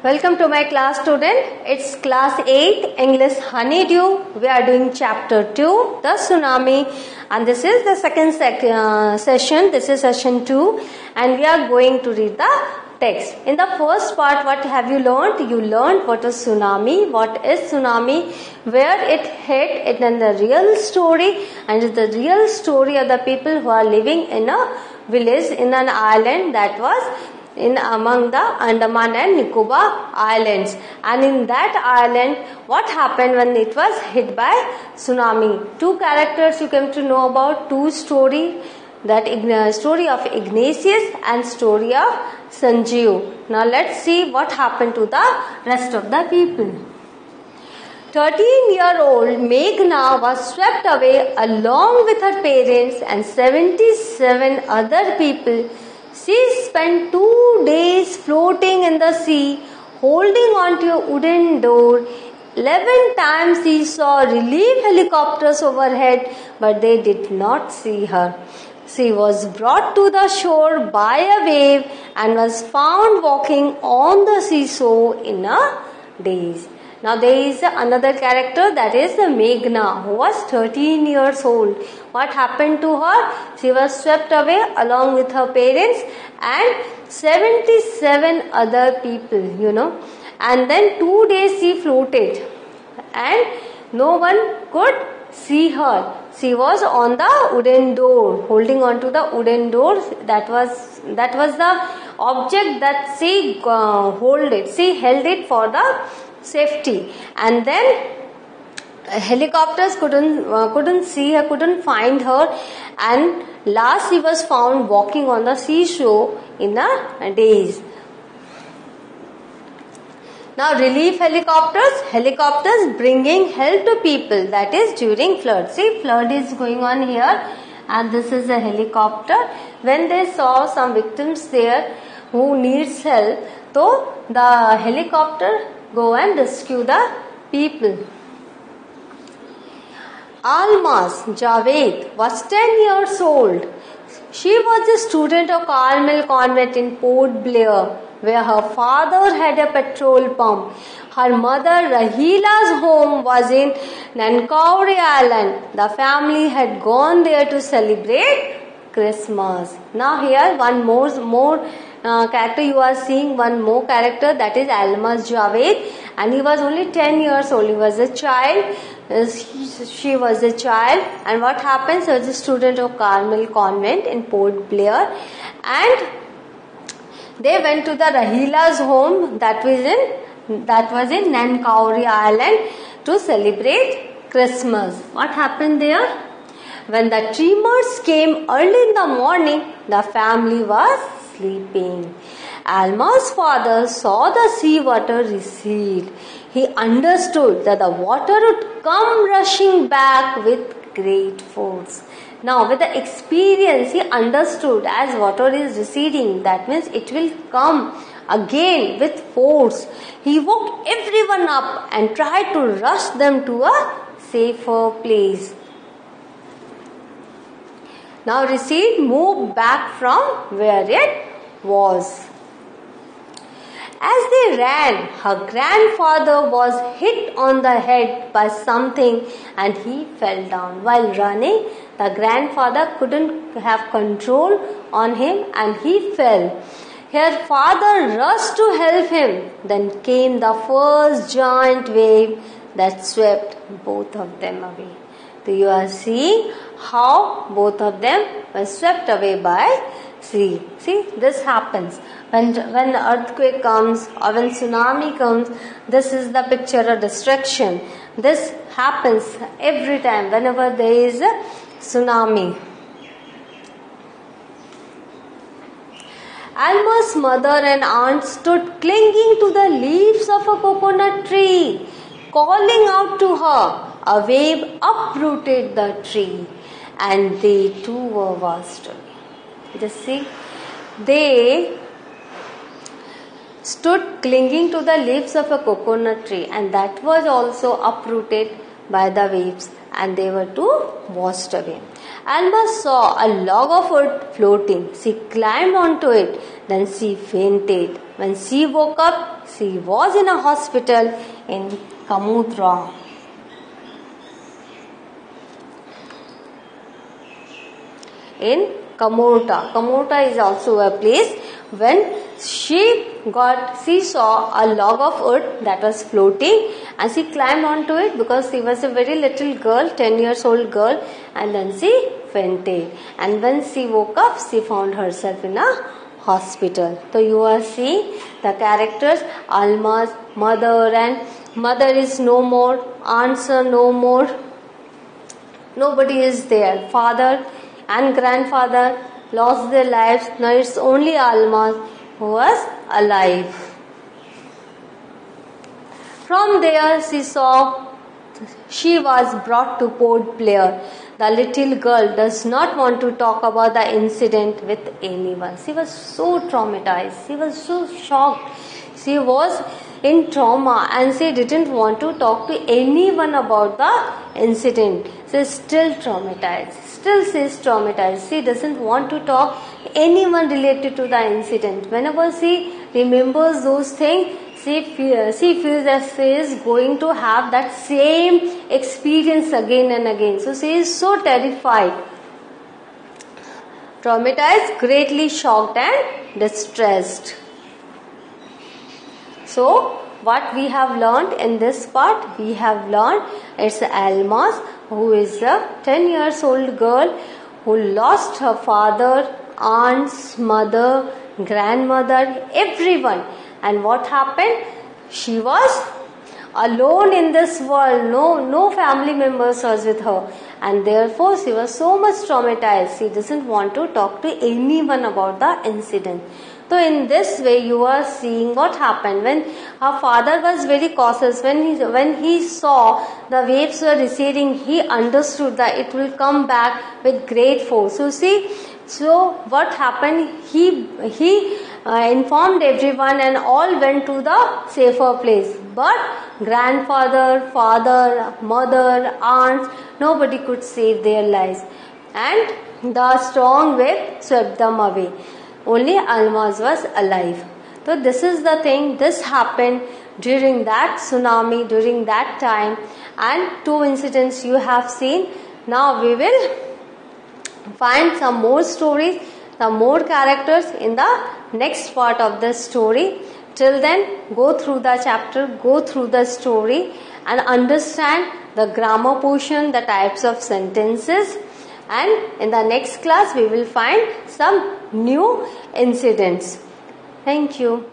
Welcome to my class, student. It's class 8 English Honeydew. We are doing chapter 2, the tsunami, and this is the second session. This is session 2, and we are going to read the text. In the first part, what have you learned? You learned what is tsunami, what is tsunami, where it hit, and then the real story, and the real story of the people who are living in a village in an island that was in among the Andaman and Nicobar Islands. And in that island, what happened when it was hit by tsunami? Two characters you came to know about, two story, that story of Ignatius and story of Sanjeev. Now let's see what happened to the rest of the people. 13-year-old Meghna was swept away along with her parents and 77 other people. She spent 2 days floating in the sea, holding onto a wooden door. 11 times she saw relief helicopters overhead, but they did not see her. She was brought to the shore by a wave and was found walking on the seashore in a daze. Now there is another character, that is Meghna, who was 13 years old. What happened to her? She was swept away along with her parents and 77 other people, And then 2 days she floated and no one could see her. She was on the wooden door, holding on to the wooden door. That was the object that she held it. She held it for the safety, and then helicopters couldn't see her, couldn't find her, and last she was found walking on the seashore in a daze. Now relief helicopters bringing help to people, that is during flood. See, flood is going on here and this is a helicopter. When they saw some victims there who needs help, so the helicopter go and rescue the people. Almas Javed was 10 years old. She was a student of Carmel Convent in Port Blair, where her father had a petrol pump. Her mother Rahila's home was in Nankauri Island. The family had gone there to celebrate Christmas. Now here one more character you are seeing, one more character, that is Almas Javed, and he was only 10 years old. He was a child. She was a child, and what happens? She was a student of Carmel Convent in Port Blair, and they went to the Rahila's home that was in Nankauri Island to celebrate Christmas. What happened there? When the tremors came early in the morning, the family was sleeping. Alma's father saw the sea water recede. He understood that the water would come rushing back with great force. Now with the experience, he understood as water is receding, that means it will come again with force. He woke everyone up and tried to rush them to a safer place. Now recede moved back from where it was. As they ran, her grandfather was hit on the head by something and he fell down. While running, the grandfather couldn't have control on him and he fell. Her father rushed to help him. Then came the first giant wave that swept both of them away. So you are seeing how both of them were swept away by sea. See, this happens when the earthquake comes or when tsunami comes. This is the picture of destruction. This happens every time whenever there is a tsunami. Alma's mother and aunt stood clinging to the leaves of a coconut tree, calling out to her. A wave uprooted the tree and they too were washed away. Just see, they stood clinging to the leaves of a coconut tree and that was also uprooted by the waves and they were too washed away. Alma saw a log of wood floating. She climbed onto it. Then she fainted. When she woke up, she was in a hospital in Kamutra. In Kamorta. Kamorta is also a place. When she saw a log of wood that was floating, and she climbed onto it because she was a very little girl, 10 years old girl, and then she fainted. And when she woke up, she found herself in a hospital. So you are seeing the characters, Alma's mother, and mother is no more, aunts are no more, nobody is there. Father and grandfather lost their lives. Now it's only Alma who was alive. From there she was brought to Port Blair. The little girl does not want to talk about the incident with anyone. She was so traumatized. She was so shocked. She was in trauma and she didn't want to talk to anyone about the incident. She is still traumatized. Still she is traumatized. She doesn't want to talk anyone related to the incident. Whenever she remembers those things, she feels that she is going to have that same experience again and again. So she is so terrified, traumatized, greatly shocked and distressed. So what we have learned in this part, we have learned it's Alma, who is a 10 years old girl who lost her father, aunts, mother, grandmother, everyone. And what happened? She was alone in this world. No family members was with her. And therefore she was so much traumatized. She doesn't want to talk to anyone about the incident. So in this way you are seeing what happened when her father was very cautious. When he saw the waves were receding, he understood that it will come back with great force. So what happened? He informed everyone and all went to the safer place. But grandfather, father, mother, aunts, nobody could save their lives. And the strong wave swept them away. Only Almaz was alive. So this is the thing. This happened during that tsunami, during that time. And two incidents you have seen. Now we will find some more stories, some more characters in the next part of the story. Till then, go through the chapter, go through the story and understand the grammar portion, the types of sentences. And in the next class, we will find some new incidents. Thank you.